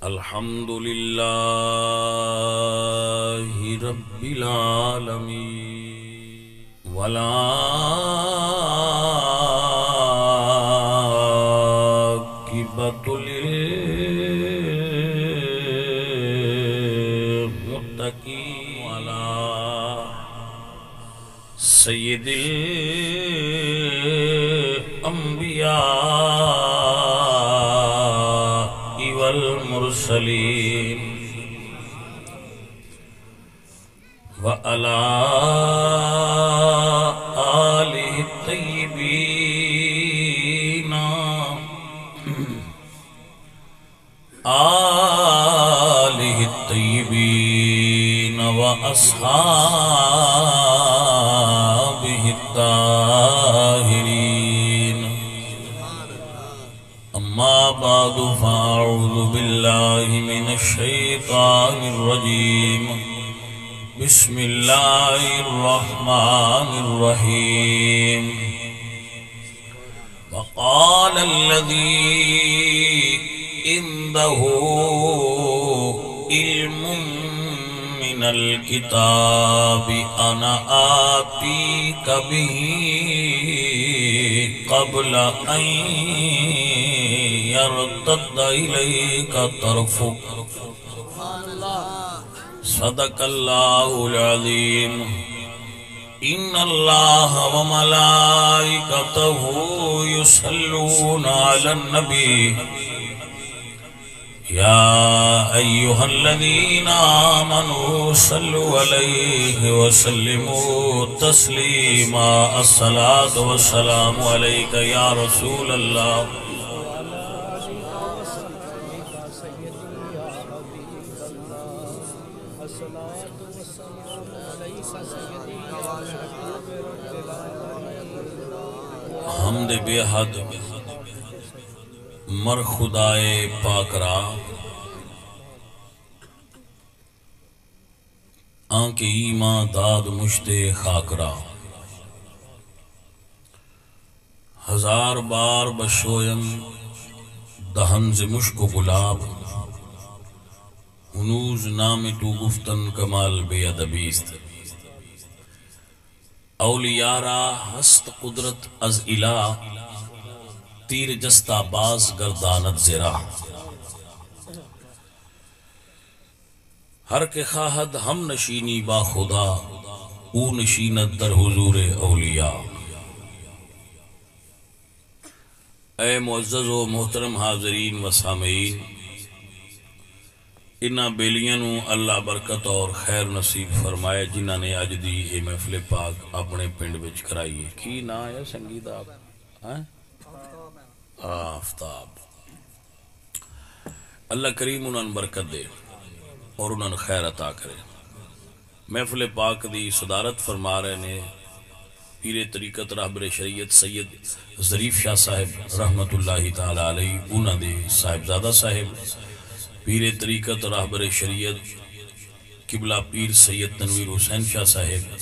الحمد لله رب العالمين والعاقبة للمتقين وعلى سيد الأنبياء والمرسلين وعلى آله الطيبين وأصحابه الطاهرين أما بعد فأعوذ بالله من الشيطان الرجيم بسم الله الرحمن الرحيم وقال الذي عنده علم من الكتاب أنا آتيك به قبل أن يرتد إليك طرفك صدق الله العظيم إن الله وملائكته يصلون على النبي يا أيها الذين آمنوا صلوا عليه وسلموا تسليما الصلاة والسلام عليك يا رسول الله حمد بے حد مر خدائے پاک را آنکہ ایمان داد مشتے خاک را ہزار بار بشویم دہن ز مشک و گلاب ہنوز نام تو گفتن کمال بے ادبیست اولیاء را ہست قدرت از الہ تیر جستا باز گردانت زرا ہر کے خواہد ہم نشینی با خدا او نشینت در حضور اولیاء اے معزز و محترم حاضرین و سامعین انہا بیلیاں اللہ برکت اور خیر نصیب فرمائے جنہاں نے اج دی اے محفل پاک اپنے پنڈ وچ کرائی ہے کی نا آیا سنگیت آپ آفتاب اللہ کریم انہاں برکت دے اور انہاں خیر عطا کرے محفل پاک دی صدارت فرما رہے نے پیر طریقت رہبر شریعت سید ظریف شاہ صاحب رحمت اللہ تعالی علیہ انہاں دے صاحبزادہ صاحب پیر طریقت رہبر شریعت قبلہ پیر سید تنویر حسین شاہ صاحب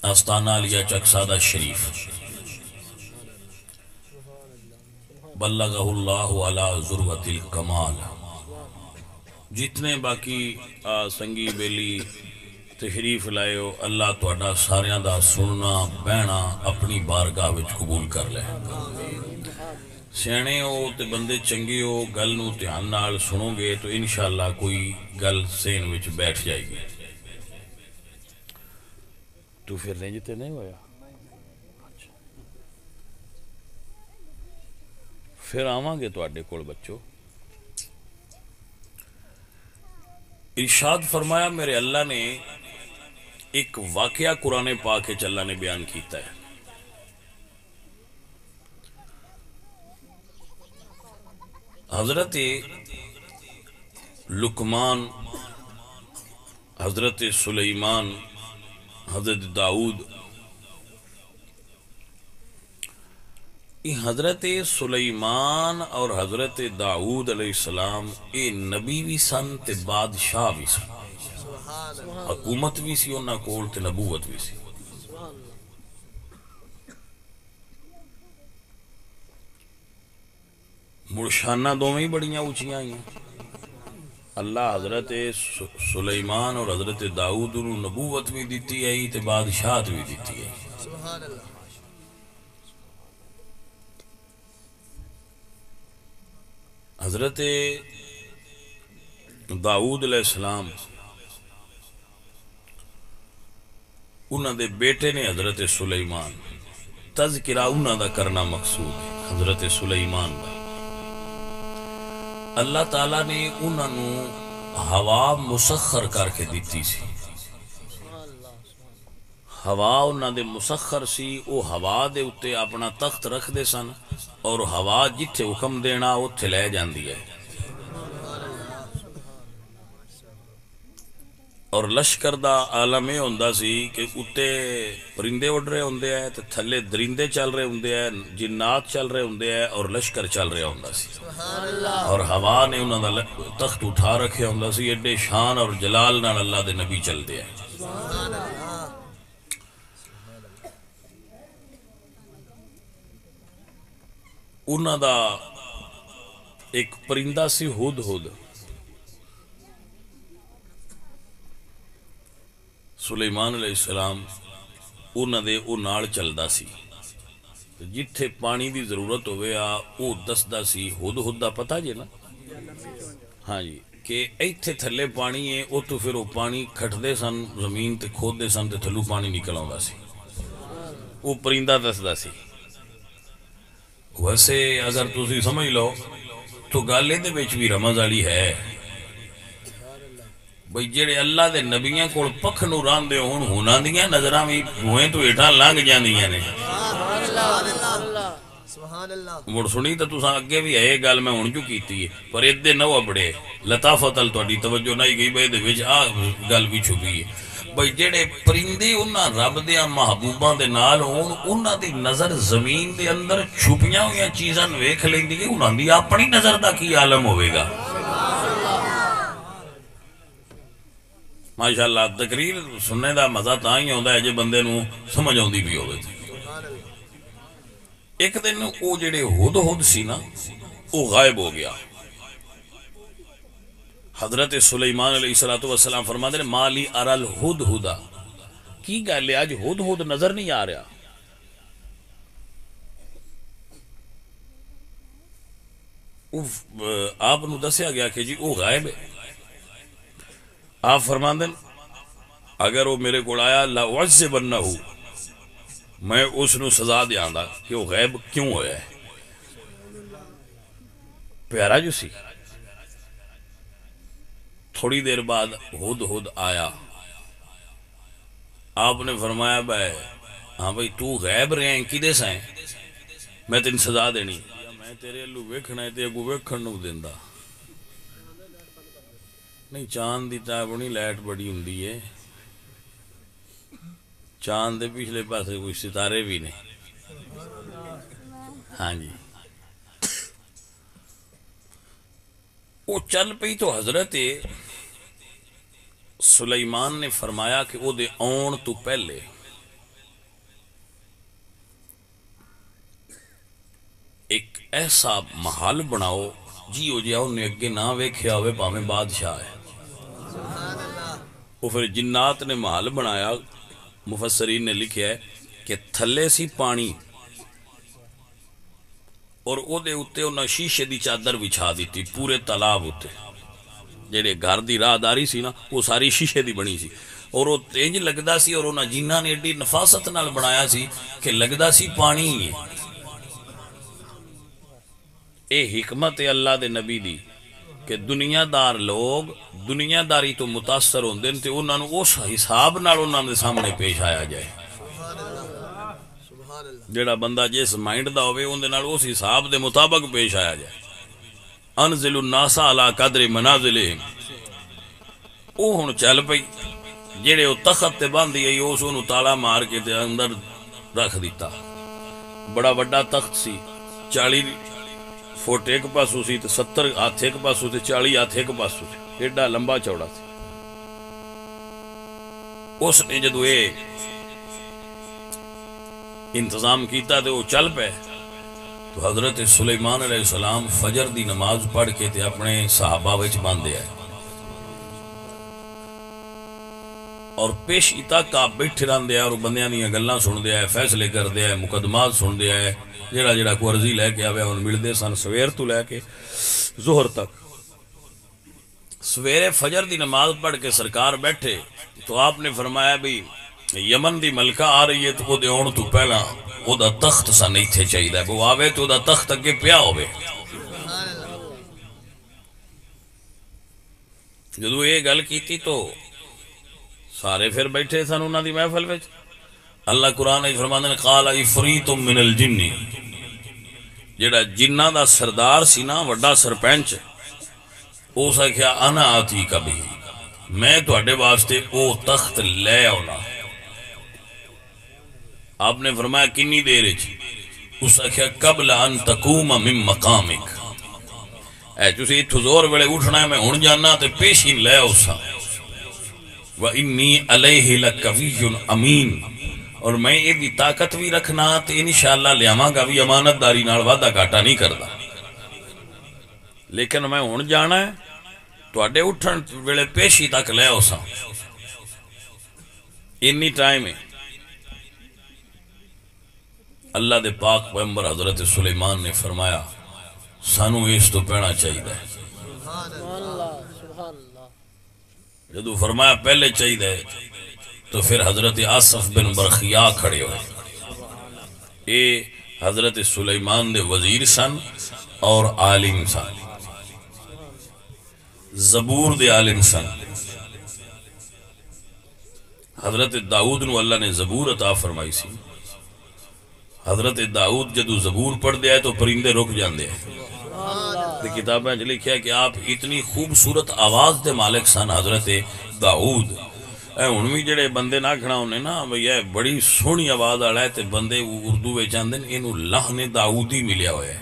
آستانہ علیہ چکسادہ شریف بلغہ اللہ علی ذروۃ الکمال جتنے باقی سنگی بیلی تشریف لائے ہو اللہ تہاڈا ساریاں دا سننا بہنا اپنی بارگاہ وچ قبول کر لے سیانے ہو تے بندے چنگے ہو گل نو دھیان نال سنو گے تو انشاءاللہ کوئی گل سین وچ بیٹھ جائے گی تو پھر رنجتے نہیں ہویا پھر آواں گے تو آڈے کول بچو ارشاد فرمایا میرے اللہ نے ایک واقعہ قرآن پاک ہے اللہ نے بیان کیتا ہے حضرت لقمان حضرت سلیمان حضرت داؤد حضرت سلیمان اور حضرت داؤد علیہ السلام اے نبی بھی سن تے بادشاہ بھی سن حکومت بھی سی انہاں کول تے نبوت بھی سی مرشانہ دونوں ہی بڑیاں اونچیاں ہیں. اللہ حضرت سلیمان اور حضرت داؤد نو نبوت بھی دیتی ہے تے بادشاہت بھی دیتی ہے. سبحان اللہ. حضرت داؤد علیہ السلام انہوں دے بیٹے نے حضرت سلیمان. تذکرہ انہوں دا کرنا مقصود ہے. حضرت سلیمان بھائی اللہ تعالیٰ نے انہوں نے ہوا مسخر کر کے دیتی سی. ہوا انہوں دے مسخر سی. وہ ہوا دے اتے اپنا تخت رکھ دے سن اور ہوا جتھے حکم دینا اتھے لے جاندی ہے. اور لشکر دا عالم یہ ہوندا سی کہ اتے پرندے اڑ رہے ہوندے ہیں تے تھلے درندے چل رہے ہوندے ہیں, جنات چل رہے ہوندے ہیں اور لشکر چل رہا ہوندا سی. اور ہوا نے انہاں دا تخت اٹھا رکھے ہوندا سی. ایڈے شان اور جلال نال اللہ دے نبی چلدے ہیں. انہاں دا ایک پرندہ سی ہد ہد. سلیمان علیہ السلام انہاں دے او نال چلدا سی. جتھے پانی دی ضرورت ہوئے او دسدا سی. ہد ہد دا پتہ جے نا؟ ہاں جی, کہ ایتھے تھلے پانی ہے او تو پھر او پانی کھٹدے سن زمین تے کھودے سن تے تھلو پانی نکل آوندا سی. او پرندہ دسدا سی. ویسے اگر تسی سمجھ لو تو گل دے وچ بھی رمز والی ہے بھئی جڑے اللہ دے نبیاں کول پکھ نو راندے ہون ہوناں دیاں نظراں بھی بوئیں تو ہیٹھاں لنگ جاندیاں نے. مڑ سنی تو تساں اگے بھی ہے گل میں ہن جو کیتی ہے پر ادے نہ بڑے لطافت ال تہاڈی توجہ نہیں گئی بھئی دے وچ آ گل بھی چھپی ہے. بھئی جڑے پرندے انہاں رب دیاں محبوباں دے نال ہون انہاں دی نظر زمین دے اندر چھپیاں ہوئیاں چیزاں ویکھ لیندی ہے. انہاں دی اپنی نظر دا کی عالم ہوئے گا. ماشاءاللہ تقریر سننے دا مزہ تاں ہی ہوندا ہے جے بندے نو سمجھ آوندی بھی ہوے. ایک دن او جڑے ہد ہد سی نا او غائب ہو گیا. حضرت سلیمان علیہ السلام فرماتے ہیں مالی ارل ہد ہدا. کی گل ہے اج ہد ہد نظر نہیں آ رہا. آپ نو دسیا گیا کہ جی او غائب ہے. آپ فرماندے اگر وہ میرے کو آیا لأعذبنہ میں اس نو سزا دیاں دا کہ وہ غیب کیوں ہویا ہے. پیارا جو سی. تھوڑی دیر بعد ہد ہد آیا. آپ نے فرمایا بھائی ہاں بھائی تو غیب رہے ہیں کدے سائیں میں تین سزا دینی. میں تیرے لو ویکھنا ہے تے اگو ویکھن نو دیندا نہیں. چاند دی ٹائپ نہیں لائٹ بڑی ہوندی ہے. چاند دے پچھلے پاسے کوئی ستارے بھی نہیں. ہاں جی وہ چل پئی تو حضرت سلیمان نے فرمایا کہ وہ دے آن تو پہلے ایک ایسا محل بناؤ جی ہو جیا انہیں اگے نہ ویکھیا ہوئے پاویں بادشاہ ہے. وہ پھر جنات نے محل بنایا. مفسرین نے لکھیا ہے کہ تھلے سی پانی اور او دے اتے انہاں شیشے دی چادر بچھا دیتی پورے تالاب اتے. جڑے گھر دی راہ داری سی نا وہ ساری شیشے دی بنی سی اور وہ تینج لگدا سی. اور انہاں جنہاں نے ایڈی نفاست نال بنایا سی کہ لگدا سی پانی ہی ہے. اے حکمت اللہ دے نبی دی کہ دنیا دار لوگ دنیا داری تو متاثر ہوندے تے انہاں نو اس حساب نال انہاں دے سامنے پیش آیا جائے. جڑا بندہ جس مائنڈ دا ہوئے ان دے نال اس حساب دے مطابق پیش آیا جائے. انزل الناس علی قدر منازلہم. او ہن چل پئی جڑے او تخت تے باندھی گئی اس نو تالا مار کے تے اندر رکھ دیتا. بڑا بڑا تخت سی 40 فٹ ایک پاسو سی تے 70 ہاتھ ایک پاسو تے 40 ہاتھ ایک پاسو سی. ایڈا لمبا چوڑا سی. اس نے جدو انتظام کیتا تے وہ چل پے تو حضرت سلیمان علیہ السلام فجر دی نماز پڑھ کے تے اپنے صحابہ وچ باندھے آئے اور پیشی تک آپ بیٹھے رہندے آئے اور بندیاں دیاں گلاں سن دے آئے، فیصلے کر دے آئے، مقدمات سن دے آئے، جڑا کو عرضی لے کے آوے ان مل دے سن سویر تو لے کے ظہر تک۔ سویرے فجر دی نماز پڑھ کے سرکار بیٹھے تو آپ نے فرمایا بھی یمن دی ملکہ آ رہی ہے تو وہ دے اون تو پہلا وہ دا تخت سا نہیں تھے چاہیے دا وہ آوے تو دا تخت اگے پیا ہوئے۔ جدو یہ گل کیتی تو سارے پھر بیٹھے سن انہاں دی محفل وچ۔ اللہ قرآن فرماندے نے قال عفریت من الجن، جڑا جنہ دا سردار سی نا وڈا سرپنچ، او سا کیا انا آتی کبھی، میں تواڈے واسطے او تخت لے آنا۔ آپ نے فرمایا کنی دیر اس آخیا قبل ان تقوم من مقامک، اے تسی اتھو زور ویلے اٹھنا ہے میں ہن جانا تے پیشی لے اوسا۔ وَإِنِّي عَلَيْهِ لَقَوِيٌّ أَمِينٌ، اور میں یہ دی طاقت بھی رکھنا تے انشاءاللہ لیاواں گا بھی، امانت داری نال وعدہ گھاٹا نہیں کردا، لیکن میں ہن جانا ہے تواڈے اٹھن ویلے پیشی تک لے اوسا۔ انی ٹائم ہے اللہ دے پاک پیغمبر حضرت سلیمان نے فرمایا سانو اس تو پہنا چاہیے، جدو فرمایا پہلے چاہیے تو پھر حضرت آصف بن برخیا کھڑے ہوئے، اے حضرت سلیمان دے وزیر سن اور عالم سن، زبور دے عالم سن۔ حضرت داؤد نو اللہ نے زبور عطا فرمائی سی، حضرت داؤد جدو زبور پڑھ دیا ہے تو پرندے رک جاندے ہیں۔ کتابیں لکھا ہے کہ آپ اتنی خوبصورت آواز دے مالک سن حضرت داؤد، ہن بھی جڑے بندے نہ کھڑا ہونے نا بھئی بڑی سونی آواز والا ہے تے بندے اردو وچ آندے نے اینو لحن داؤدی ملیا ہوا ہے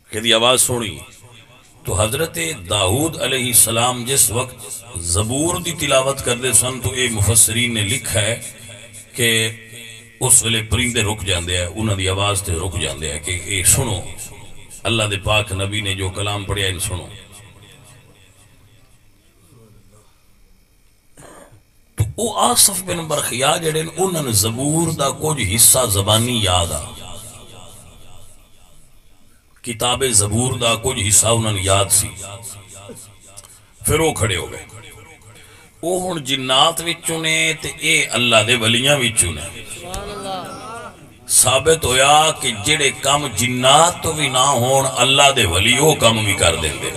کہ دی آواز سونی۔ تو حضرت داؤد علیہ السلام جس وقت زبور دی تلاوت کردے سن تو اے مفسرین نے لکھا ہے کہ اس ویلے پرندے رک جاندے ہیں، انہاں دی آواز تے رک جاندے ہیں کہ اے سنو اللہ دے پاک نبی نے جو کلام پڑھیا ان سنو۔ تو او آصف بن برخیا جڑے انہاں نے زبور دا کچھ حصہ زبانی یاد آ، کتاب زبور دا کچھ حصہ انہاں نے یاد سی، پھر وہ کھڑے ہو گئے۔ وہ ہن جنات وچوں نے تے اے اللہ دے ولیاں وچوں نے، ثابت ہویا کہ جڑے کام جنات تو بھی نہ ہون اللہ دے ولی وہ کام بھی کر دیں دے۔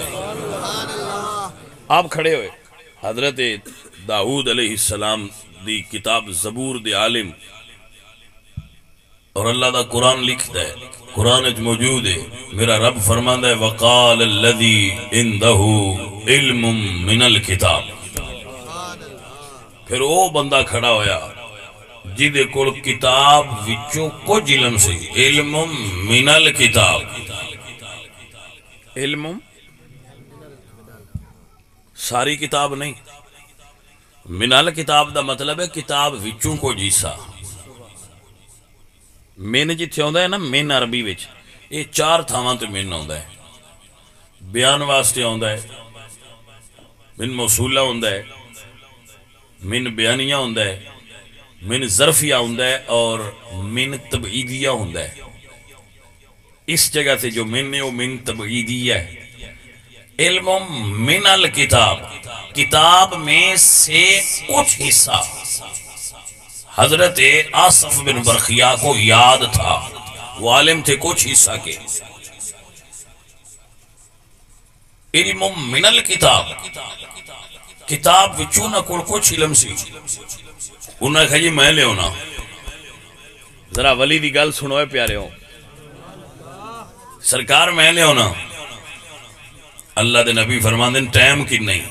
آپ کھڑے ہوئے، حضرت داؤد علیہ السلام دی کتاب زبور دے عالم اور اللہ دا قرآن لکھتا ہے، قرآن اج موجود ہے، میرا رب فرماندا ہے وقال الذی عنده علم من الکتاب، پھر وہ بندہ کھڑا ہویا جیدے کول کتاب وچوں کچھ علم سی، علم من الکتاب، علم ساری کتاب نہیں، من الکتاب دا مطلب ہے کتاب وچوں کو جیسا۔ من جتھے ہوندا ہے نا من عربی وچ یہ چار تھاواں تے من ہوندا ہے، بیان واسطے ہوندا ہے، من موصولہ ہوندا ہے، من بیانیہ ہوندا ہے، من ظرفیہ ہوندا ہے اور من تبعیدیہ ہوندا ہے۔ اس جگہ سے جو من ہے وہ من تبعیدیہ ہے۔ علم من الکتاب، کتاب میں سے کچھ حصہ حضرت آصف بن برخیا کو یاد تھا، وہ عالم تھے کچھ حصہ کے۔ علم من الکتاب، کتاب وچوں نہ کوئی کچھ علم سی، انہوں نے کہا جی میں لے ہونا۔ ذرا ولی دی گل سنوئے پیارے ہوں، سرکار میں لے ہونا، اللہ دے نبی فرمان دیں ٹائم کی نہیں،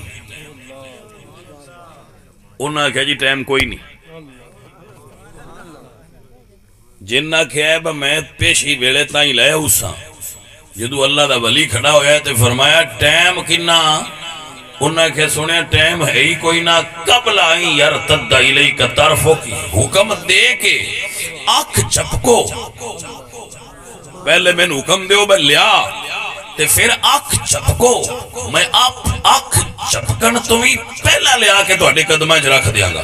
انہوں نے کہا جی ٹائم کوئی نہیں، جنہ کہا ہے میں پیشی ویلے تائیں لے اساں، جدو اللہ دا ولی کھڑا ہویا ہے تو فرمایا ٹائم کنا، انہوں نے سنیا ٹائم ہے ہی کوئی نہ، قبل آئیں یرتد الیک طرفک، حکم دے کے آنکھ چپکو، پہلے میں حکم دیو میں لیا تے پھر اکھ چپکو میں اکھ چپکن تو بھی پہلا لیا کے تو اڈے قدمہ اچ رکھ دیا گا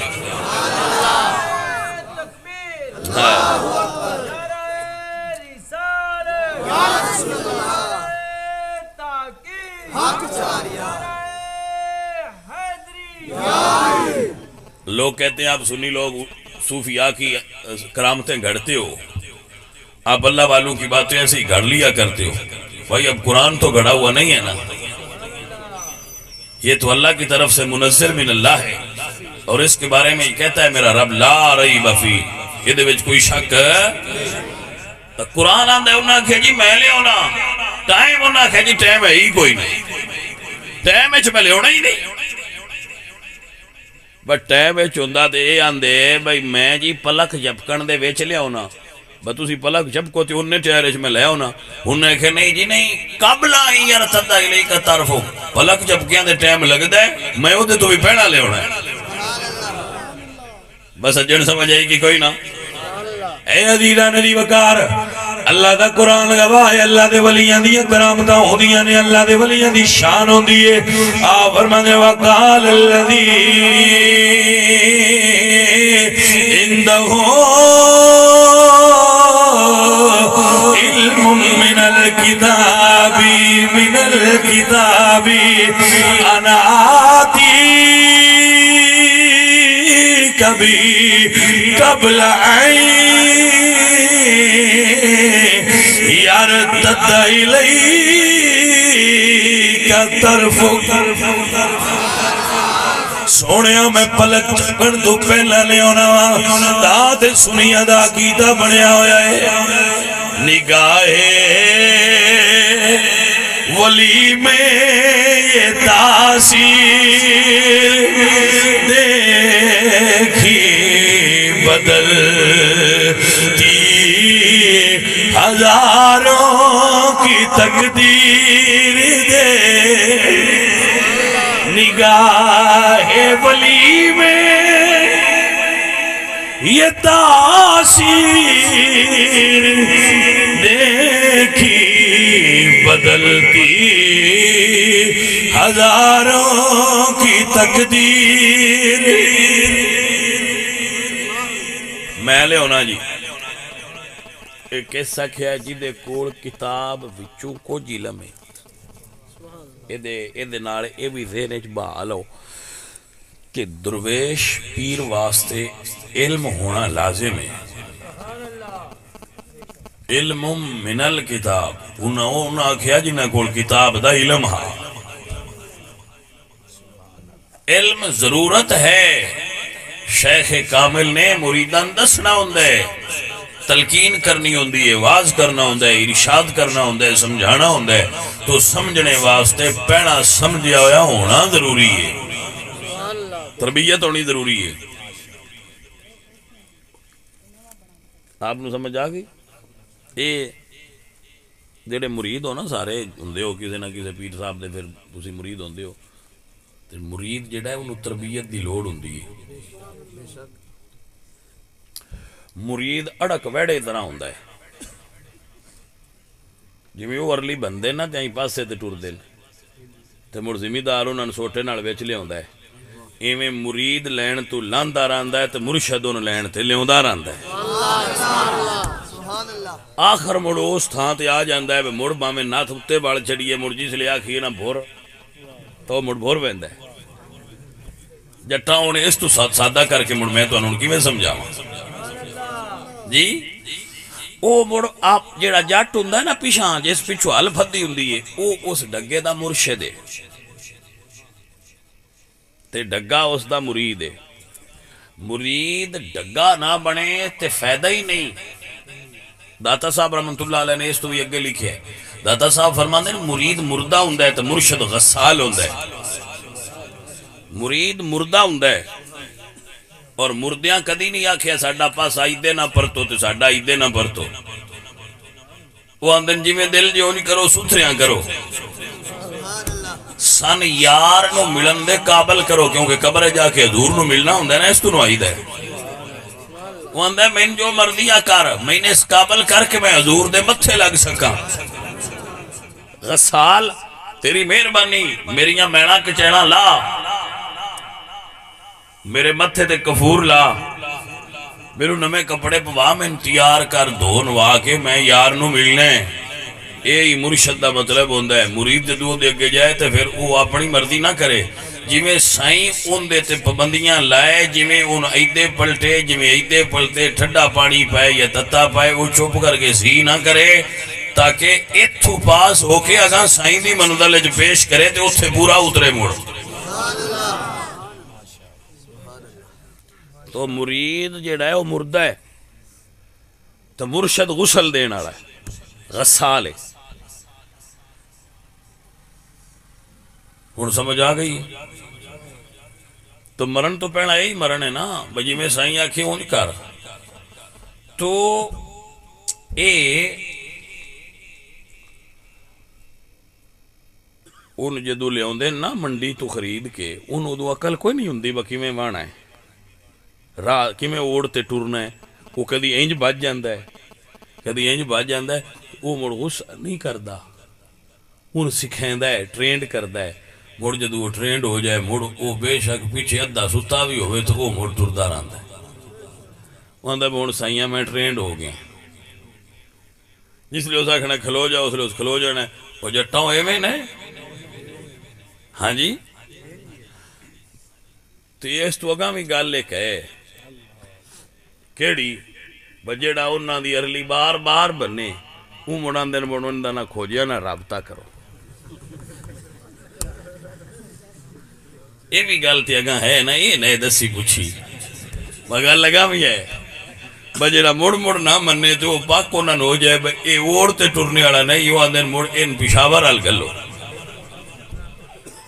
لوگ کہتے ہیں آپ سنی لوگ صوفیاء کی کرامتیں گھڑتے ہو آپ اللہ والوں کی باتیں ایسے ہی گھڑ لیا کرتے ہو بھائی اب قرآن تو گھڑا ہوا نہیں ہے نا یہ تو اللہ کی طرف سے منزل من اللہ ہے اور اس کے بارے میں یہ کہتا ہے میرا رب لا ریب فیہ یہ دے وچ کوئی شک قرآن آندہ انہاں کہا جی میں لے ہونا ٹائم انہاں کہا جی ٹائم ہے ہی کوئی نہیں ٹائم ہے میں لے ہونا ہی نہیں بٹ ٹائم ہے چوندہ دے آندے بھائی میں جی پلک جھپکن دے ویچ لے ہونا بس اسی پلک جھپکو تے انہیں ٹھہرے میں لے ہونا انہیں کہا نہیں جی نہیں قبل آئی یرتدہ الی کا طرف ہو پلک جھپکیاں دے ٹائم لگ دے میں وہ دے تو بھی پہنا لے ہونا ہے بس اجن سمجھ آئی کہ کوئی نہ اے عزیزہ ندی وکار اللہ دا قرآن گواہ ہے اللہ دے ولیاں دی کرامتاں ہوندیاں نے اللہ دے ولیاں دی شان ہوندی ہے آپ فرماندے وقال الذی عندہ علم من الكتاب انا آتی کبھی قبل یرتد الیک طرف سونیا میں پلک چکن تو پہلا لے ہونا داد سنی ادا کیتا بنیا ہویا ہے نگاہ ولی میں یہ تاثیر دیکھی بدلتی ہزاروں کی تقدیر دے نگاہ ولی میں یہ تاثیر دیکھی بدلتی ہزاروں کی تقدیر میں لے ہونا جی ایک ایسا کیا جی دے کول کتاب وچوں کو جی لمے ایدے نارے اے بھی ذہنچ بحال ہو کہ درویش پیر واسطے علم ہونا لازم ہے علم من الکتاب انہاں کیا جنہاں کول کتاب دا علم ہا علم ضرورت ہے شیخ کامل نے مریدان دسنا ہوندے تلقین کرنی ہوندی ہے واز کرنا ہوندہ ہے ارشاد کرنا ہوندہ ہے سمجھانا ہوندہ ہے تو سمجھنے واسطے پہنا سمجھیا ہویا ہونا ضروری ہے تربیت ہونی ضروری ہے آپ نے سمجھ آگئی یہ جڑے مرید ہو نا سارے ہوندے ہو کسی نہ کسی پیر صاحب دے پھر تسی مرید ہوندے ہو مرید جڑا ہے انہوں تربیت دی لوڑ ہوندی ہے مرید اڑک ویڑے طرح ہوندہ ہے جی میں وہ ارلی بندے نا جائیں پاسے تے ٹور دل تے مر زمیدار انہوں سوٹے نال ویچ لے ہوندہ ہے ایویں مرید لین تو لاندہ راندہ ہے تے مرشد انہوں لین تے لیوندہ راندہ ہے آخر مڑ اس تھان تے آ جاندہ ہے مڑ باں ناتھ اتے بال چڑیے مڑ جی سے لیا کھیے نا بھور تو مڑ بھور بیندہ ہے جٹا انہیں اس تو سادہ کر کے مڑ میں تو انہوں کی میں سمجھاؤں جی او مڑ آپ جیڑا جٹ ہوندہ ہے نا پیشاں جس پیچھو حل پھدی ہوندی ہے او اس ڈگے دا مرشد ہے تے ڈگا اس دا مرید ہے مرید ڈگا نہ بنے تے فائدہ ہی نہیں داتا صاحب رحمت اللہ علیہ نے اس تو بھی اگے لکھے ہے داتا صاحب فرماندے ہیں مرید مردہ ہوندہ ہے تے مرشد غسال ہوندہ ہے مرید مردہ ہوندہ ہے اور مردیاں کدی نہیں آکھیا ساڑھا پاس آئیدے نہ پرتو تے ساڑھا آئیدے نہ پرتو وہ اندن جی میں دل جو نہیں کرو ستھریاں کرو سن یار نو ملن دے قابل کرو کیونکہ قبر جا کے حضور نو ملنا ہوندہ ہے نا اس تو نو آئیدہ ہے وہ آندہ ہے میں جو مرضیاں کر میں نے اس قابل کر کے میں حضور دے متھے لگ سکا غسال تیری مہربانی میریاں میڑا کچیڑا لا میرے متھے تے کفور لا میرے نمے کپڑے پوا میں تیار کر دھون وا کے میں یار نو ملنے یہ مرشد دا مطلب ہوندہ ہے مرید جدو دے کے جائے تو پھر وہ اپنی مرضی نہ کرے جی میں سائیں ان دیتے پابندیاں لائے جی میں ان ایدے پلٹے جی میں ایدے پلٹے ٹھڈا پانی پائے یا تتا پائے وہ چپ کر کے سی نہ کرے تاکہ اتھو پاس ہو کے اگاں سائیں دی منزل جو پیش کرے تو اس سے پورا اترے مڑ تو مرید جیڑا ہے وہ مردہ ہے تو مرشد غسل دینا رہا ہے غسال ہے ہون سمجھ آ گئی تو مرن تو پہنا یہی مرن ہے نا بجی میں سائیں آکھیں ہوں نہیں کر تو ان جدو لے ہوندے نا منڈی تو خرید کے ان ادو عقل کوئی نہیں ہوندی باقی میں وانا ہے راہ کی میں اوڑتے ٹورنا ہے وہ کدی انج بچ جاندہ ہے کدی انج بچ جاندہ ہے وہ مڑ غصہ نہیں کردہ ان سکھیندہ ہے ٹرینڈ کردہ ہے مڑ جدو وہ ٹرینڈ ہو جائے مڑ وہ بے شک پیچھے ادھا ستا بھی ہوئے تو وہ مڑ ٹردہ رہندہ ہے وہ اندھا مڑ سائیاں میں ٹرینڈ ہو گئے جس لئے اس آکھنا کھلو جاؤ اس لئے اس کھلو جانا ہے وہ جٹاؤں اے میں نہیں ہاں جی تو یہ اس تو اگاں بھی گال لے کہے کیڑی بجیڑا انہاں دی ارلی بار بار بنے وہ مڑان دن بڑھن دا نہ کھوجیا نہ رابطہ کرو یہ بھی گال تھی اگاں ہے نا یہ نئے دسی پوچھی مگر لگا بھی ہے بجیڑا مڑ مڑ نہ مننے تو پاک کو نہ ہو جائے اے اوڑتے ٹرنے والا نہیں یہ آن دن مڑ ان پشاور حل گلو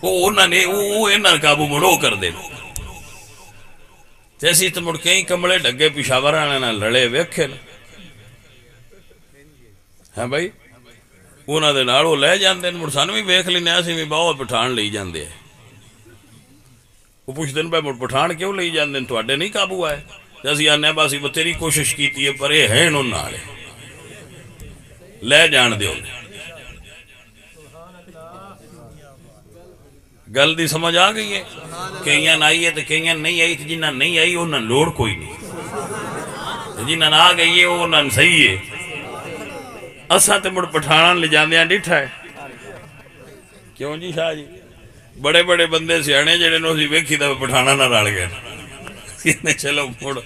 وہ انہاں نے وہ انہاں کابو مڑو کر دے جیسی تو مڑ کہیں کمڑے ڈگے پشاور آنے نہ لڑے ویکھے ہاں بھائی انہاں دے ناڑو لے جاندے مڑ سانو بھی ویکھ لینے ایسی بھی باؤ پٹھان لئی جاندے وہ پوچھ دن پہ مڑ پٹھان کیوں لئی جاندے تو اڈے نہیں قابو آئے جیسی آنے باسی بتیری کوشش کیتی ہے پر یہ ہیں انہوں نالے لے جان دے انہیں گل دی سمجھ آ گئی ہے کئیاں آئی ہے تو کئیاں نہیں آئی تو جنہ نہیں آئی انہاں لوڑ کوئی نہیں جنہ آ گئی ہے انہاں صحیح ہے اساں تے مڑ پٹھانا لے جاندے ہیں ڈٹھا ہے کیوں جی شاہ جی بڑے بڑے بندے سیانے جڑے نو سی ویکھی تے پٹھانا نہ رل گئے چلو مڑ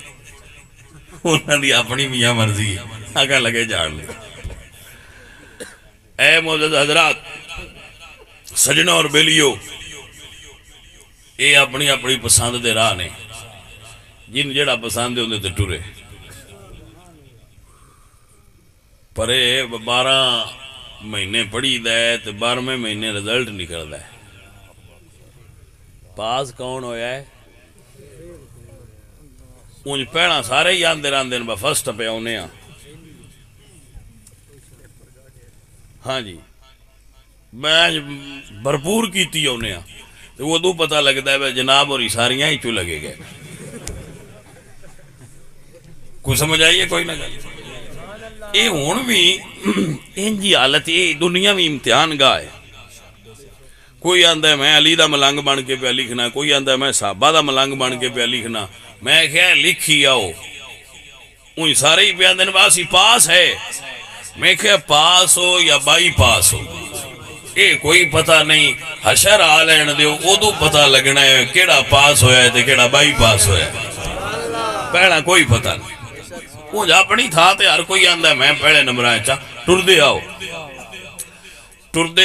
انہاں دی اپنی میاں مرضی ہے آگا لگے جان لے اے معزز حضرات سجنہ اور بیلیو اے اپنی اپنی پسند دے راہ نے جن جڑا پسند دے ہوندے تے ٹورے پرے 12 مہینے پڑھی دے تے 12ویں مہینے رزلٹ نکل دے پاس کون ہویا ہے انج پہنا سارے ہی آندے راندے با فرسٹ پہ ہونے ہاں ہاں جی میں بھرپور کیتی ہونے ہاں تو وہ دو پتہ لگتا ہے جناب اور ساریاں ہی چو لگے گئے کوئی سمجھ آئیے کوئی نہ گل یہ ہون بھی انجی حالت یہ دنیا میں امتحان گاہ ہے کوئی آندہ ہے میں علی دا ملنگ بن کے پہ لکھنا کوئی آندہ ہے میں صحابہ دا ملنگ بن کے پہ لکھنا میں کہا لکھی آؤ ان سارے ہی پہ آندہ باسی پاس ہے میں کہا پاس ہو یا بائی پاس ہو اے کوئی پتہ نہیں حشر آلین دیو ادو پتہ لگنا ہے کیڑا پاس ہویا ہے تے کیڑا بائی پاس ہویا ہے پہلا کوئی پتہ نہیں وہ جا اپنی تھا تے ہر کوئی آندہ ہے میں پہلے نمبرائیں چاہ ٹردے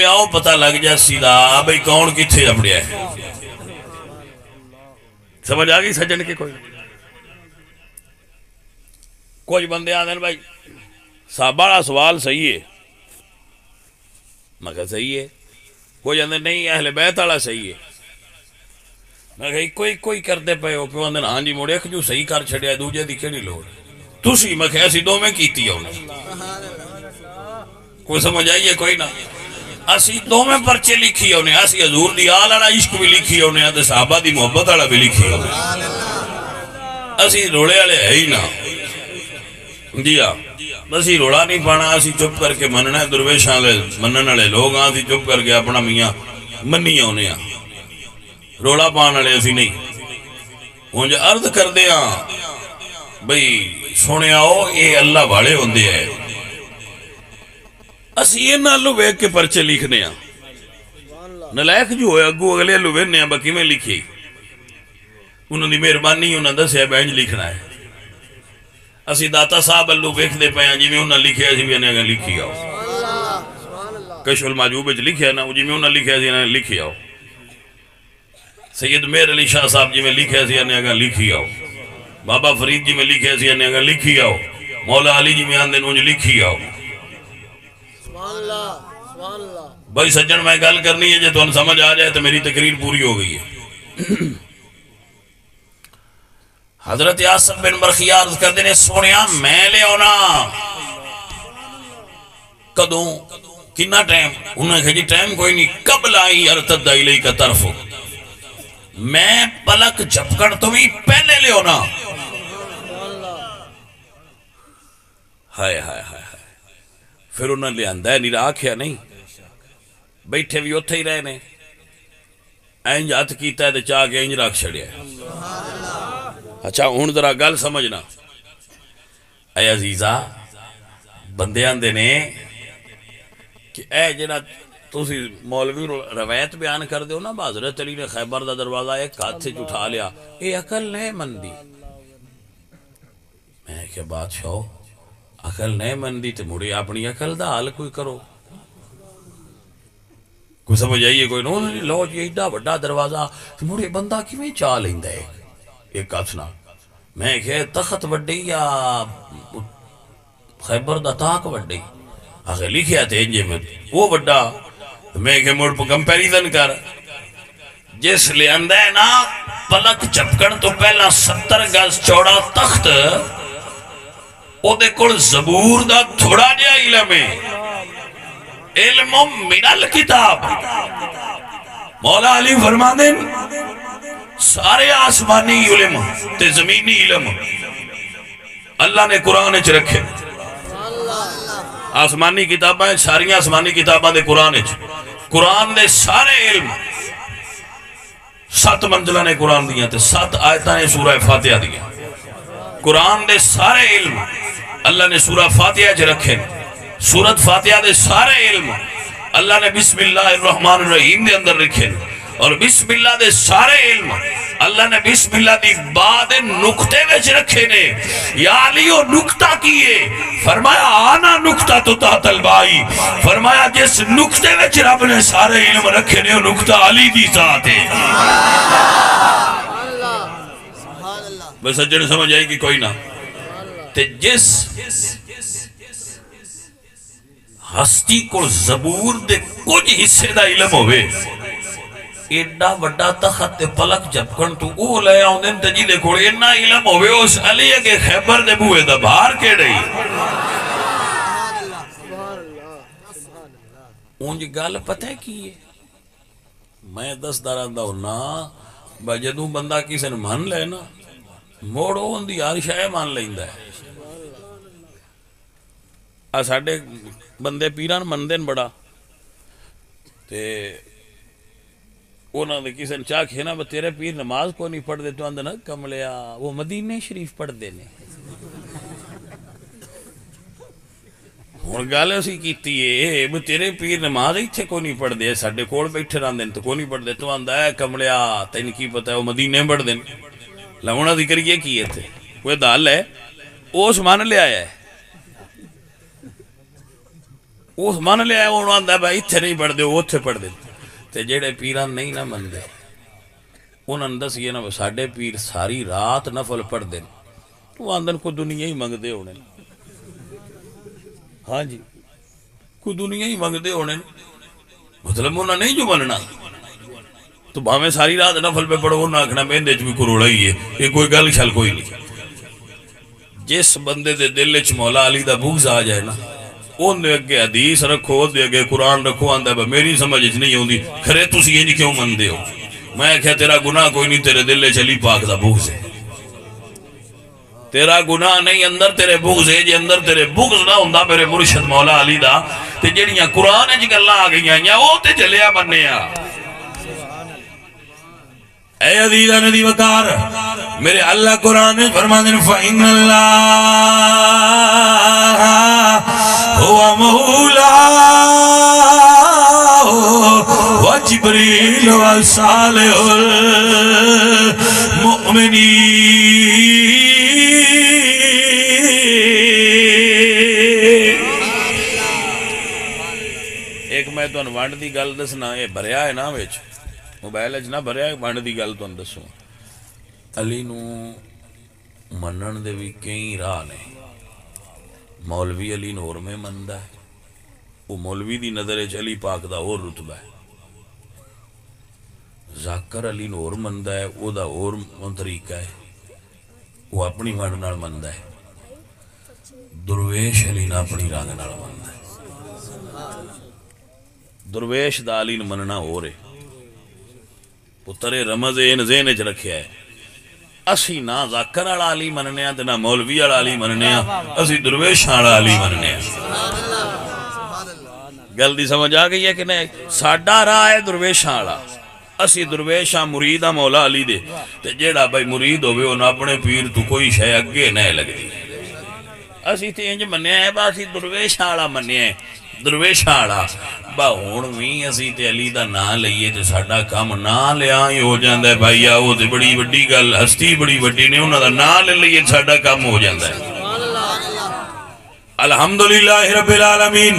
آؤ پتہ لگ جا سیدھا بھئی کون کتھے اپڑیا ہے سمجھ آگئی سجن کے کوئی بندے آدھیں بھائی بڑا سوال صحیح ہے میں کہا صحیح ہے کوئی آدھیں نہیں اہل بیت والا صحیح ہے میں کہا کوئی کرتے پے ہو کہ آدھیں ہاں جی موڑے ایک جو صحیح کر چھڑیا دوجہ دی کیڑی لوڑ تسی میں کہا ایسی دو میں کیتی ہونے کوئی سمجھ آئیے کوئی نہ اسی دو میں پرچے لکھی ہونے اسی حضور دی آل والا عشق بھی لکھی ہونے تے صحابہ دی محبت والا بھی لکھی ہونے اسی روڑے والے ہے ہی نہ جی ہاں بس ہی روڑا نہیں پانا، اسی چپ کر کے مننا ہے، درویشاں منن والے لوگ ہاں، اسی چپ کر کے اپنا میاں منی آنے ہاں، روڑا پان والے اسی نہیں۔ ہوں جو عرض کر دے ہاں بھئی سونے آؤ یہ اللہ والے ہوندے ہیں، اسی یہ نالو ویک کے پرچے لکھنے ہاں، نلائک جو ہوئے اگو اگلے لو وینے ہاں باقی میں لکھی انہوں نے مہربانی انہوں نے دسیا بینج لکھنا ہے، اسی داتا صاحب اللہ ویکھ دے پے ہیں جی میں انہوں نے لکھیا اسی بھی انہیں اگر لکھی آؤ، کشف المعجوب جی لکھیا نا جی میں انہوں نے لکھیا اسی انہیں لکھی آؤ، سید میر علی شاہ صاحب جی میں لکھیا اسی انہیں اگر لکھی آؤ، بابا فرید جی میں لکھیا اسی انہیں اگر لکھی آؤ، مولا علی جی میں آندے انہیں لکھی آؤ۔ بھائی سجن میں گل کرنی ہے جی تو ان سمجھ آ جائے تو میری تقریر پوری ہو گئی ہے۔ حضرت آصف بن برخی عرض کر دینے سونیا میں لے ہونا کدوں کنا ٹائم، انہوں نے کہا جی ٹائم کوئی نہیں، قبل آئی ارتد الی کا طرف، میں پلک جھپکڑ تمہیں پہلے لے ہونا۔ ہائے ہائے ہائے پھر انہوں نے لے آندہ ہے نہیں آکھیا نہیں، بیٹھے بھی اتھے ہی رہنے، اینج ہاتھ کیتا ہے تو چاہ کے اینج رکھ چھڑیا ہے۔ اچھا ہون ذرا گل سمجھنا، اے عزیزہ بندے آندے نے کہ اے جنہ توسی مولوی روایت بیان کر دیو نا حضرت علی نے خیبر دا دروازہ ایک ہاتھ سے اٹھا لیا، اے عقل نہیں مندی، میں کہ بادشاہ عقل نہیں مندی تو مڑے اپنی عقل دا حال کوئی کرو، کوئی سمجھ آئیے کوئی نو لو جی ایڈا بڑا دروازہ مڑے بندہ کیویں چاہ لیندہ ہے ایک کاتنا، میں کہ تخت وڈی یا خیبر دا تاک وڈی، آخر لکھیا تھے انجے میں وہ وڈا، میں کہ مڑ پہ کمپیریزن کر جس لے اندہ ہے نا پلک جھپکن تو پہلا 70 گز چوڑا تخت او دے کل زبور دا تھوڑا جا علم ہے، علم من الکتاب، مولا علی فرما دیں سارے آسمانی علم تے زمینی علم اللہ نے قرآن اچھ رکھے، آسمانی کتابیں ساری آسمانی کتابیں دے قرآن اچھ، قرآن دے سارے علم 7 منزلہ نے قرآن دیا تے 7 آیتیں سورہ فاتحہ دیا، قرآن دے سارے علم اللہ نے سورہ فاتحہ اچھ رکھے، سورت فاتحہ دے سارے علم اللہ نے بسم اللہ الرحمن الرحیم دے اندر رکھے، اور بسم اللہ دے سارے علم اللہ نے بسم اللہ دی بعد نکتے ویچ رکھے نے، یا علیو نکتہ کیے، فرمایا آنا نکتہ تو تحت البائی، فرمایا جس نکتے ویچ رب نے سارے علم رکھے نے وہ نکتہ علی دی ذات ہے۔ بس سجن سمجھ آئی کہ کوئی نہ تے جس ہستی کو زبور دے کچھ حصے دا علم ہوئے ایڈا وڈا تخت پلک جھپکن تو او لے آؤں دن تجی دے کھوڑے اینا علم ہوئے اس علیہ کے خیبر دے بوئے دا بھار کے رہی اونج گل پتہ کی ہے میں 10 داران دا ہونا بجدوں بندہ کسی نے مان لے نا موڑو ان دی ہر شاہ مان لیندہ ہے ساڑھے بندے پیران مندین بڑا تے اونا دے کسی نے چاہ کھینا با تیرے پیر نماز کو نہیں پڑھ دے تو اندھا نا کملیا وہ مدینہ شریف پڑھ دینے اور گالے اسی کیتی ہے با تیرے پیر نماز ہی تھے کو نہیں پڑھ دے ساڑھے کوڑ بیٹھے ران دین تو کو نہیں پڑھ دے تو اندھا ہے کملیا تین کی پتہ ہے وہ مدینہ پڑھ دین لہونا ذکر یہ کیے تھے وہ دال ہے اوس مان لے آیا ہے اوس مان لے آیا انہوں اندھا بھائی اتھے نہیں پڑھ دے وہ اتھے پڑھ دے تے جیڑے پیران نہیں نہ من دے انہوں اندس یہ نا ساڑھے پیر ساری رات نفل پڑھ دے تو اندن کو دنیا ہی منگ دے ہونے ہاں جی کو دنیا ہی منگ دے ہونے مطلب انہوں نہیں جو مننا تو بھامیں ساری رات نفل پہ پڑھو نہ آکھنا میں اندے بھی کروڑا ہی ہے یہ کوئی گل شل کوئی نہیں جس بندے دے دل اچھ مولا علی دا بغض آ جائے نا ان دے اگے حدیث رکھو دے اگے قرآن رکھو آندہ ہے میری سمجھ نہیں ہوندی کھرے تُسی یہ نہیں کیوں من دے ہو میں کہا تیرا گناہ کوئی نہیں تیرے دل چلی پاک دا بغض ہے تیرا گناہ نہیں اندر تیرے بغض ہے جے اندر تیرے بغض نہ ہوندا میرے مرشد مولا علی دا تے جڑیاں قرآن وچ گلاں آ گئیاں او تے چلیا منیا اے عزیزاں ندی وقار میرے اللہ قرآن میں فرماتے ہیں فَإِنَّ اللَّهَ هُوَ مَوْلَاهُ وَجِبْرِيلُ وَصَالِحُ الْمُؤْمِنِينَ ایک میں تو ونڈ دی گل دسنا یہ بھریا ہے نا وچ موبائل اچ نہ بھریا ونڈ دی گل تو دسوں علی نو منن دے بھی کئی راہ نے مولوی علی نور میں مندا ہے وہ مولوی دی نظر وچ علی پاک دا اور رتبہ ہے ذاکر علی نور مندا ہے او دا اور طریقہ ہے وہ اپنی ونڈ نال مندا ہے درویش علی نہ اپنی رنگ نال مندا ہے درویش دا علی نو مننا ہو رہے پتر رمض این ذہن وچ رکھیا ہے اسی نہ ذاکر والا علی مننے تے نہ مولوی والا علی مننے اسی درویش والا علی مننے گل دی سمجھ آ گئی ہے کہ نہیں ساڈا راہ ہے درویشاں والا اسی درویشاں مرید ہاں مولا علی دے تے جیڑا بھائی مرید ہوئے انہاں اپنے پیر تو کوئی شے اگے نہ لگدی اسی تے انج منیا ہے با اسی درویشاں والا منیا ہے درویشاں والا با ہن وی اسی تے علی دا نام لئیے تے ساڈا کام نام لیا ہی ہو جاندا ہے بھائی او تے بڑی وڈی گل ہستی بڑی وڈی نے انہاں دا نام لے لئیے ساڈا کام ہو جاندا ہے الحمدللہ رب العالمین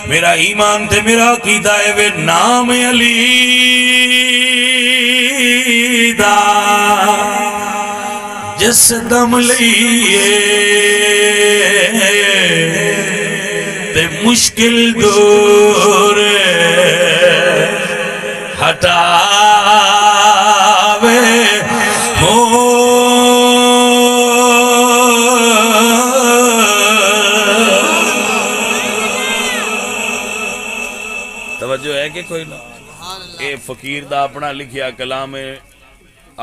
میرا ایمان تے میرا عقیدہ ہے وہ نام علی دا جس دم لئیے تے مشکل دور ہٹاوے توجہ ہے کہ کوئی نہ اے فقیر دا اپنا لکھیا کلام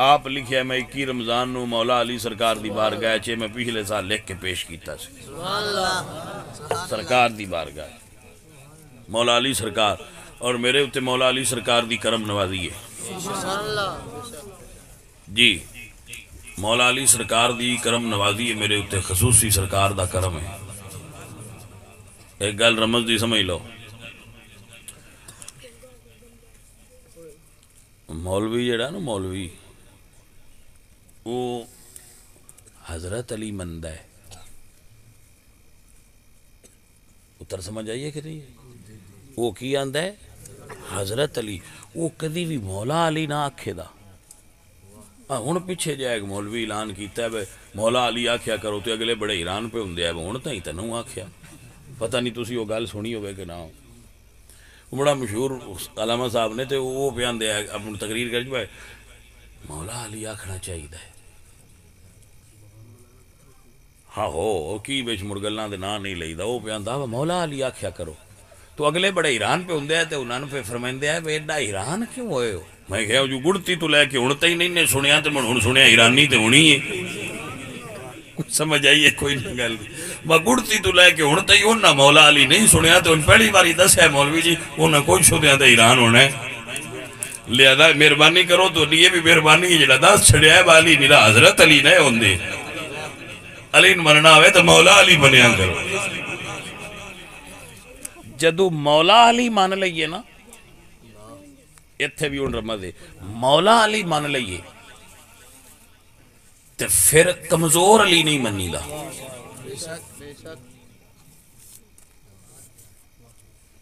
آپ لکھیا میں 21 رمضان نو مولا علی سرکار دی بارگاہ چے میں پچھلے سال لکھ کے پیش کیتا سی سرکار دی بارگاہ مولا علی سرکار اور میرے اتے مولا علی سرکار دی کرم نوازی ہے جی مولا علی سرکار دی کرم نوازی ہے میرے اتے خصوصی سرکار دا کرم ہے ایک گل رمض دی سمجھ لو مولوی جڑا نا مولوی وہ حضرت علی مندہ ہے اتر سمجھ آئیے کہ نہیں وہ کی آندہ ہے حضرت علی وہ کدی بھی مولا علی نہ آکھے دا ہن پیچھے جائے ایک مولوی اعلان کیتا ہے مولا علی آکھیا کرو تو اگلے بڑے ایران پہ ہوں دے ہن تائیں تے نہ آکھیا پتہ نہیں تسی وہ گل سنی ہوئے کہ نہ بڑا مشہور علامہ صاحب نے تے وہ بیان دیا اپنی تقریر کر جو ہے مولا علی آکھنا چاہیے ہے ہاں ہو کی بیچ مرگلنا دے نا نہیں لئی دا وہ بیان دا مولا علی آکھیا کرو تو اگلے بڑے ایران پہ ہوں دیا تے انہوں پہ فرمائن دیا ہے بیڈا ایران کیوں ہوئے ہو میں کہا جو گڑتی تو لے کے ہونتا ہی نہیں سنیا تے من ہن سنیا ایرانی تے ہونی ہے کچھ سمجھ آئیے کوئی نہیں گل میں گڑتی تو لے کے ہونتا ہی انہاں مولا علی نہیں سنیا تے ان پہلی باری دس ہے مولوی جی انہاں کوئی شدیاں تے ایران ہونا ہے لہذا مہربانی کرو تو یہ بھی مہربانی جڑا دس چھڑیا ہے والی میرا حضرت علی نہ ہوندے علی مننا ہوئے تو مولا علی بنیا کرو جدو مولا علی مان لئیے نا اتھے بھی ان رمض ہے مولا علی مان لئیے تو پھر کمزور علی نہیں منی دا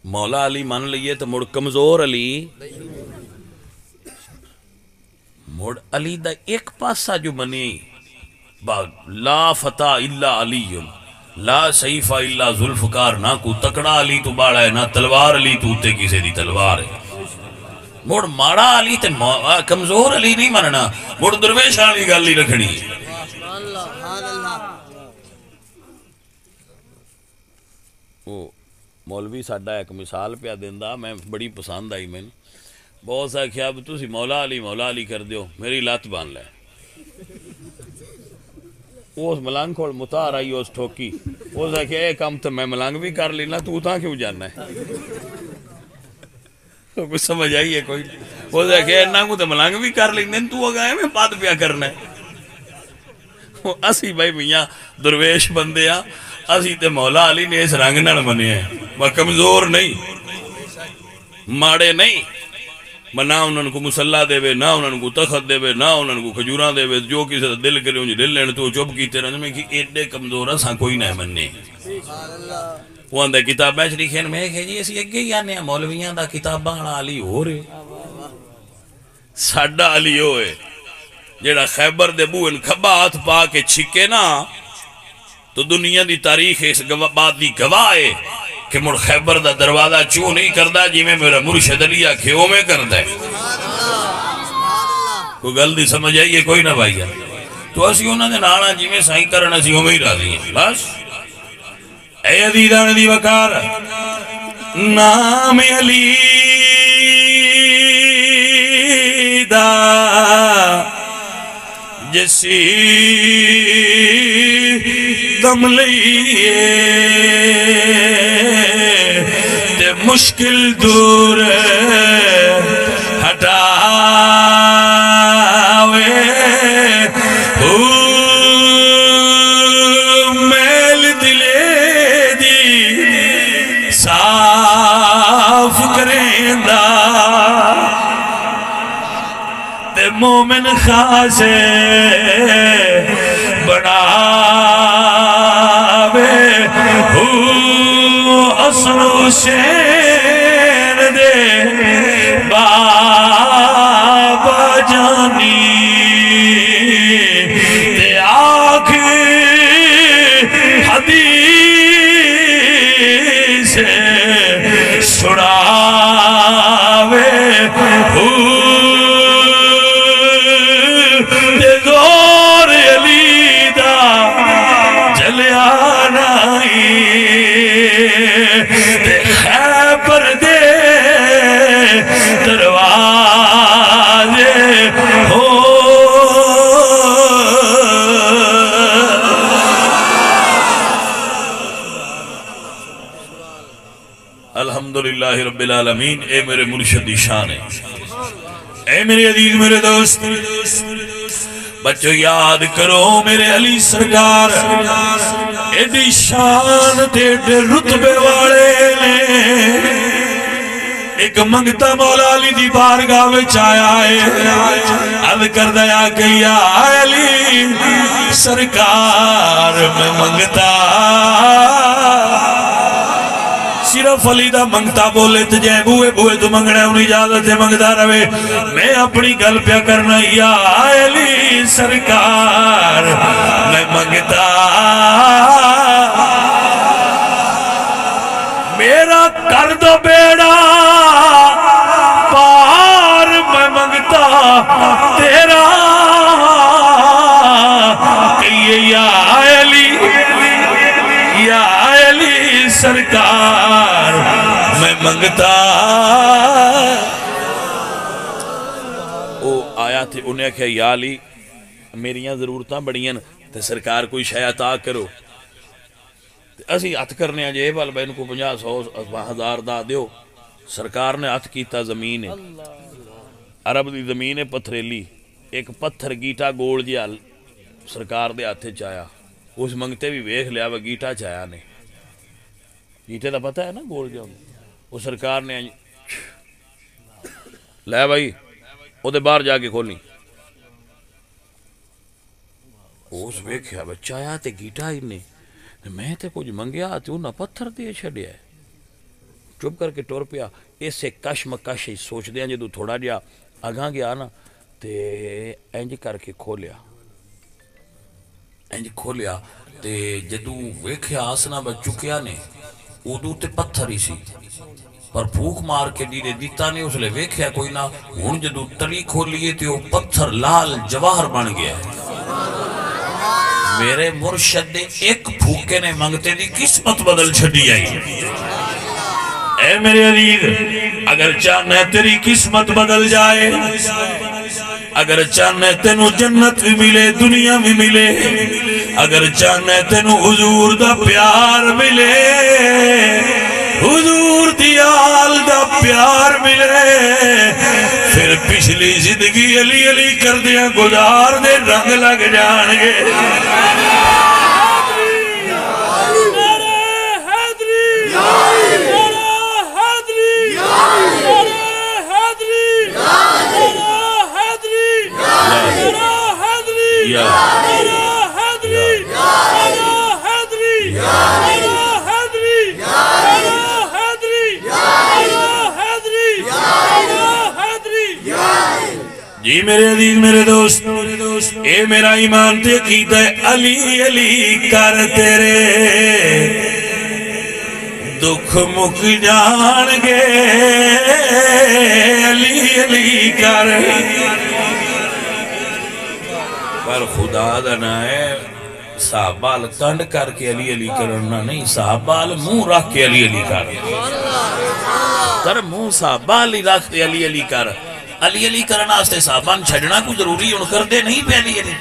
مولا علی مان لئیے تو مڑ کمزور علی مڑ علی دا ایک پاسا جو منی لا فتح الا علی لا سیفہ الا ذوالفقار نہ کو تکڑا علی تو باڑا ہے نہ تلوار علی تو تے کسے دی تلوار ہے مڑ ماڑا علی تے کمزور علی نہیں مننا مڑ درویش علی گل نہیں رکھنی وہ مولوی ساڈا ایک مثال پہ دیندہ میں بڑی پسند آئی میں بہت سا خیاب تسی مولا علی کر دیو میری لات بان لے اس ملنگ کو متار آئی اس ٹھوکی اس نے کہ اے کام تو میں ملنگ بھی کر لینا تو تاں کیوں جانا ہے کچھ سمجھ آئیے کوئی اس نے کہ انہاں کو تو ملنگ بھی کر لینا تو اگائے میں بات پیا کرنا ہے اسی بھائی میاں درویش بندے ہاں اسی تے مولا علی نے اس رنگ نال بنے ہیں میں کمزور نہیں ماڑے نہیں میں نہ انہوں کو مسلح دے وے نہ انہوں کو تخت دے وے نہ انہوں کو کھجوراں دے وے جو کسی دا دل کرے انہیں دل لین تو چپ کیتے رہنے میں کہ ایڈے کمزور ہاں کوئی نہ مننے وہ اندھے کتابیں لکھیں میں کہ جی اسی اگے ہی آنے ہیں مولویاں دا کتاباں علی ہو رہے ساڈا علی ہوئے جیڑا خیبر دے بوئن کھبا ہاتھ پا کے چھکے نا تو دنیا دی تاریخ اس بات دی گواہ ہے کہ مڑ خیبر دا دروازہ چوں نہیں کردہ جی میں میرا مرشد علی کھیوں میں کردہ ہے کوئی گل دی سمجھ آئیے کوئی نہ بھائی تو اسی انہوں نے نانا جی میں سائیں کرنا اسی ہوں میں ہی راضی ہیں بس اے عزیزان دی وقار نام علی دا جسی دم لئیے تے مشکل دور ہٹاوے میل دلے دی صاف کریندا تے مومن خاصے بناوے حسن حسین دے بابا جانی تے آنکھ حدیث چھڑاوے الحمدللہ رب العالمین اے میرے مرشد دی شان ہے اے میرے عزیز میرے دوست بچوں یاد کرو میرے علی سرکار ایڈی شان تے ایڈے رتبے والے نے ایک منگتا مولا علی دی بارگاہ میں چایا ہے عرض کر دیا کہ یا علی سرکار میں منگتا صرف علی دا منگتا بولے تجھے بوئے بوئے تو منگنے انہیں اجازت ہے منگتا روے میں اپنی گل پیا کرنا یا علی سرکار میں منگتا میرا کر دو بیڑا پار میں منگتا تیرا کہ یا علی سرکار میں منگتا او آیا تھے انہیں کہا یا علی میریاں ضرورتاں بڑیاں تے سرکار کوئی شے عطا کرو اسی ہتھ کرنے ہیں جے بال بین کو 50,000 دا دیو سرکار نے ہتھ کیتا زمین ہے عرب دی زمین ہے پتھریلی ایک پتھر گیٹا گول جیا سرکار دے ہاتھے چایا اس منگتے بھی ویکھ لیا وہ گیٹا چایا نے گیٹے دا پتہ ہے نا گول جا وہ سرکار نے لے بھائی وہ دے باہر جا کے کھولنی اس ویکھیا بچہ آیا تے گیٹا ہی نہیں میں تے کچھ منگیا تے انہاں پتھر دے چھڑیا ہے چپ کر کے ٹور پیا اسے کشمکش سوچ دیا جدو تھوڑا جا اگاں گیا نا تے انج کر کے کھولیا تے جدو ویکھیا آسنا بچ چکیا نے ادو تے پتھر ہی سی پر پھوک مار کے دیرے دیتا نے اس لئے ویکھیا کوئی نہ ہون جدو تلی کھولیے تے وہ پتھر لال جواہر بن گیا ہے میرے مرشد نے ایک پھوکے نے منگتے دی قسمت بدل چھڑی آئی اے میرے عزیز اگر چاہنا تیری قسمت بدل جائے اگر چاہنا تینو جنت بھی ملے دنیا بھی ملے اگر چاہنا ہے تینو حضور دا پیار ملے، حضور دی آل دا پیار ملے، پھر پچھلی زندگی علی علی کر دیا گزار دے، رنگ لگ جان گے۔ جی میرے عزیز میرے دوست، اے میرا ایمان تے عقیدہ ہے، علی علی کر تیرے دکھ مک جان گے، علی علی کر۔ پر خدا دنا ہے صحابہ کنڈ کر کے علی علی کرنا نہیں، صحابہ منہ رکھ کے علی علی کر منہ صحابہ علی رکھ دے علی علی کر۔ علی علی کرنا آستے صحابہ چھڑنا کو ضروری ان کر دے نہیں پہ علی علی،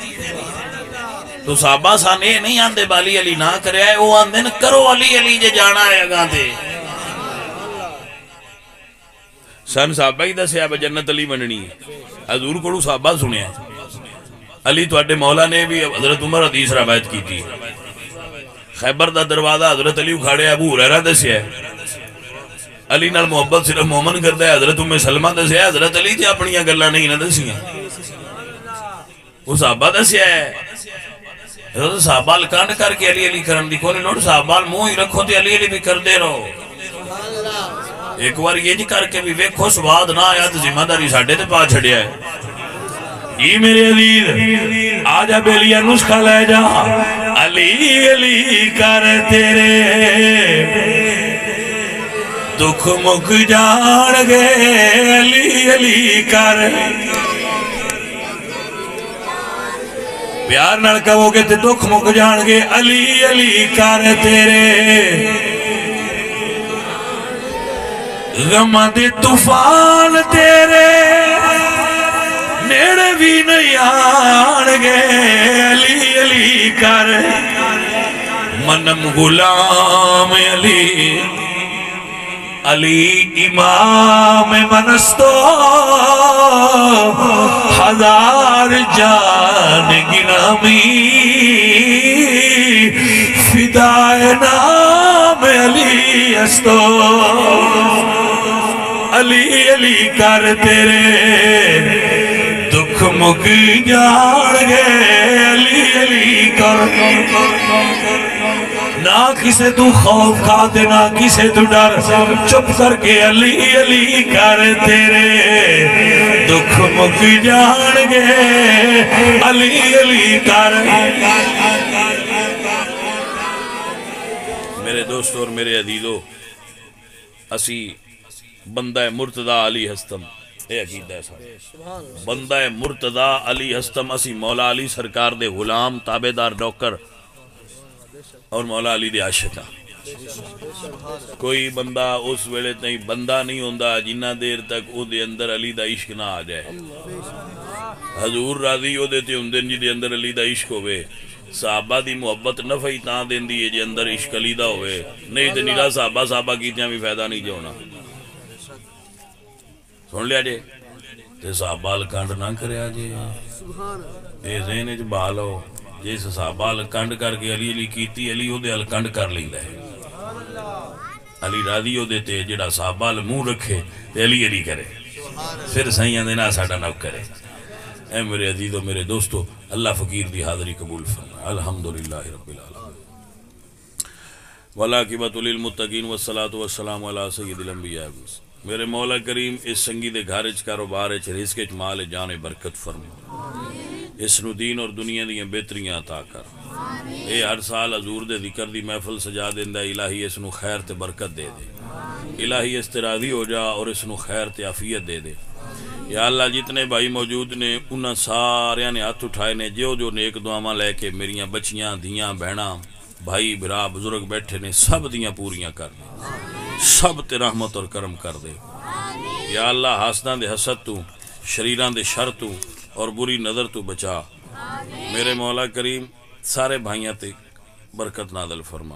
تو صحابہ سانے نہیں آندے بالی علی نہ کرے آئے، وہ آندے نہ کرو علی علی جے جانا ہے اگاں دے۔ سن صحابہ ہی دسے اب جنت علی مننی ہے، حضور کو صحابہ سنے ہیں۔ علی تو اٹھے مولا نے بھی حضرت عمر حدیث روایت کی تھی، خیبر دا دروازہ حضرت علی اکھاڑے ابو ہریرہ دسے ہے، علی نال محبت صرف مومن کرتا ہے، حضرت ام سلمہ دسے ہے، حضرت علی تے اپنیاں گلاں نہیں نہ دسیاں، وہ صحابہ دسے ہے۔ حضرت صحابہ کانڈ کر کے علی علی کرن دی کوئی لوڑ، صحابہ منہ ہی رکھو تے علی علی بھی کر دے رہو۔ ایک بار یہ جی کر کے بھی ویکھو سواد نہ آیا تو ذمہ داری ساڈے تے پا چھڑیا ہے۔ جی میرے عزیز آجا بیلیا نسخہ لے جا، علی علی کر تیرے دکھ مک جان گے، علی علی کر۔ پیار نال کہو گے تے دکھ مک جان گے، علی علی کر تیرے غمہ دے طوفان تیرے نیڑے بھی نہیں آن گے، علی علی کر۔ منم غلام علی، علی امام منستو، ہزار جان گرامی فدائے نام علی استو، علی علی کر تیرے دکھ مک جان گے، علی علی کر۔ نہ کسے تو خوف کھا دے نہ کسے تو ڈر، چپ کر کے علی علی کر تیرے دکھ مک جان گے، علی علی کر۔ میرے دوستو اور میرے عزیزو، اسی بندہ مرتضی علی ہستم، اے عقیدہ ہے سارا بندہ مرتضی علی ہستم، اسی مولا علی سرکار دے غلام تابعدار نوکر اور مولا علی دے عاشق۔ کوئی بندہ اس ویلے نہیں بندہ نہیں ہوندا جنہ دیر تک او دے اندر علی دا عشق نہ آ جائے۔ حضور راضی او دیتے ہوندن جی دے اندر علی دا عشق ہوئے، صحابہ دی محبت نفعی تاں دین دی ہے جے اندر عشق علی دا ہوئے، نہیں تے نیلا صحابہ کیتیاں بھی فائدہ نہیں جونا۔ سن لیا جے تے صحابہ کانڈ نہ کریا جے، اے ذہن وچ بحالو جس صحابہ کنڈ کر کے علی علی کیتی، علی او دے کنڈ کر لیندا ہے۔ علی راضی او دے تے جڑا صحابہ منہ رکھے تے علی علی کرے، پھر سائیاں دے نہ ساڈا نہ کرے۔ اے میرے عزیزو میرے دوستو، اللہ فقیر دی حاضری قبول فرمائے۔ الحمدللہ رب العالمین، والعاقبۃ للمتقین والصلاۃ والسلام علی سید الانبیاء۔ میرے مولا کریم اس سنگی دے گھر وچ کاروبار وچ رزق وچ مال جان برکت فرما، اس نو دین اور دنیا دیاں بہتریاں عطا کر۔ اے ہر سال حضور دے ذکر دی محفل سجا دیندا، الہی اس نو خیر تے برکت دے دے، الہی اس تے راضی ہو جا اور اس نو خیر تے عافیت دے دے۔ یا اللہ جتنے بھائی موجود نے انہاں ساریاں نے ہاتھ اٹھائے نے، جو نیک دعاواں لے کے میریاں بچیاں دھیاں بہناں بھائی برا بزرگ بیٹھے نے، سب دیاں پوریاں کر دے، سب تے رحمت اور کرم کر دے۔ یا اللہ حاسداں دے حسد تو، شریراں دے شر تو اور بری نظر تو بچا۔ میرے مولا کریم سارے بھائیاں تے برکت نازل فرما۔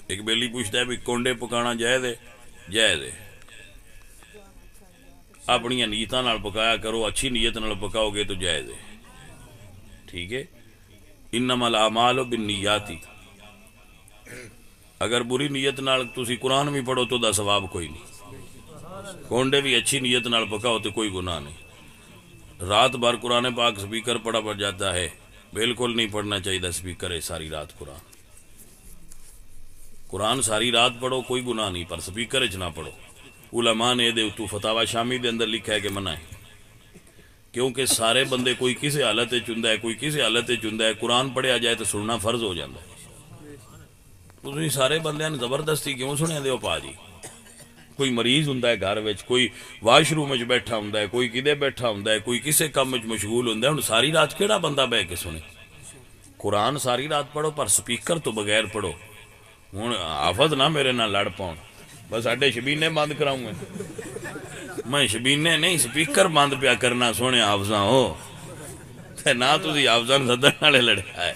ایک بیلی پوچھتا ہے بھی کونڈے پکانا جائز ہے؟ جائز ہے، اپنی نیتاں نال پکایا کرو، اچھی نیت نال پکاؤ گے تو جائز ہے، ٹھیک ہے۔ انما الاعمال بالنیات، اگر بری نیت نال تسی قرآن بھی پڑھو تو دا ثواب کوئی نہیں، کونڈے بھی اچھی نیت نال پکاؤ تو کوئی گناہ نہیں۔ رات بھر قرآن پاک سپیکر پڑھا پڑ جاتا ہے، بالکل نہیں پڑھنا چاہیے سپیکر ہے ساری رات قرآن ساری رات پڑھو کوئی گناہ نہیں، پر سپیکر اچ نہ پڑھو۔ علماء نے دے تو فتاوی شامی دے اندر لکھا ہے کہ منع ہے، کیونکہ سارے بندے کوئی کسی حالت چندہ ہے، کوئی کسی حالت چندہ ہے، قرآن پڑھیا جائے تو سننا فرض ہو جاتا ہے۔ تسی سارے بندے نے زبردستی کیوں سنے دیو پا جی؟ کوئی مریض ہوندا ہے گھر وچ، کوئی واش روم وچ بیٹھا ہوندا ہے، کوئی کدے بیٹھا ہوندا ہے، کوئی کسے کام وچ مشغول ہوندا ہے، ہن ساری رات کیڑا بندہ بیٹھ کے سنے؟ قرآن ساری رات پڑھو پر سپیکر تو بغیر پڑھو۔ ہوں حافظ نہ میرے نہ لڑ پاؤ، بس اڈے شبینے بند کراؤں گے، میں شبینے نہیں سپیکر بند پیا کرنا سونے حافظاں ہو تے نہ تسی حافظاں سدن والے لڑیا ہے۔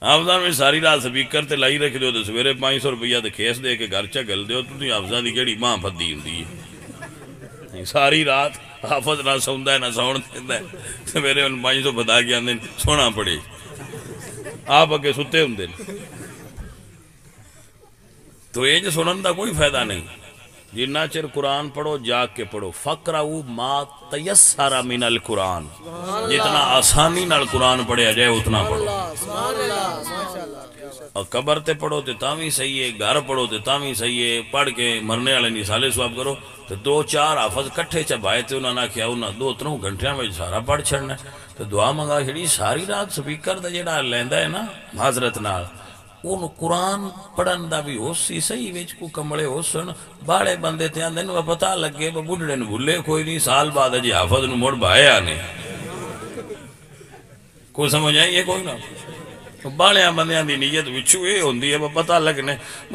حافظاں میں ساری رات سپیکر تے لائی رکھ دیو تے سویرے 500 روپیہ تے کھیس دے کے گھر چگل دیو، تسی حافظاں دی کیڑی ماں پھدی ہوندی ہے؟ ساری رات حافظ نہ سوندا ہے نہ سون دیندا ہے، سویرے ان 500 بتا کے آندے سونا پڑے، آپ اگے ستے ہوندے تو یہ جو سنن دا کوئی فائدہ نہیں۔ جنہ چر قرآن پڑھو جاگ کے پڑھو، فقرؤ ما تیسر من القرآن، جتنا آسانی نال قرآن پڑھیا جائے اتنا پڑھو۔ اور قبر تے پڑھو تے تاوی صحیح ہے، گھر پڑھو تے تاوی صحیح ہے، پڑھ کے مرنے والے نثالے ثواب کرو تو 2-4 حافظ کٹھے چبائے تے انہاں نے کیا انہاں 2-3 گھنٹیاں میں سارا پڑھ چھڑنا تو دعا منگا چھڑی۔ ساری رات سپیکر دا جڑا لیندا ہے نا معذرت نال، ان قرآن پڑھن دا بھی ہو سی صحیح وچ کو کمڑے ہو سن، باڑے بندے تے آندے نو پتہ لگے بڈھڑے نو بھلے کوئی نہیں، سال بعد اجی حافظ نو مڑ بھایا نے کوئی سمجھ آئی ہے کوئی نہ؟ بالیاں بندیاں دی نیت وچوں اے ہوندی ہے پتہ لگنے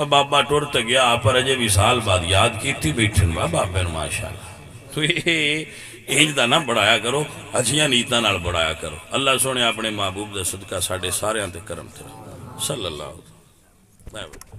بابا ٹرت گیا پر اجے بھی سال بعد یاد کیتی بیٹھن بابے نو ماشاءاللہ۔ تو یہ انج دا نہ بڑھایا کرو، اچھیاں نیتاں نال بڑھایا کرو۔ اللہ سونے اپنے محبوب دا صدقہ ساڈے ساریاں تے کرم تے صلی اللہ علیہ وسلم۔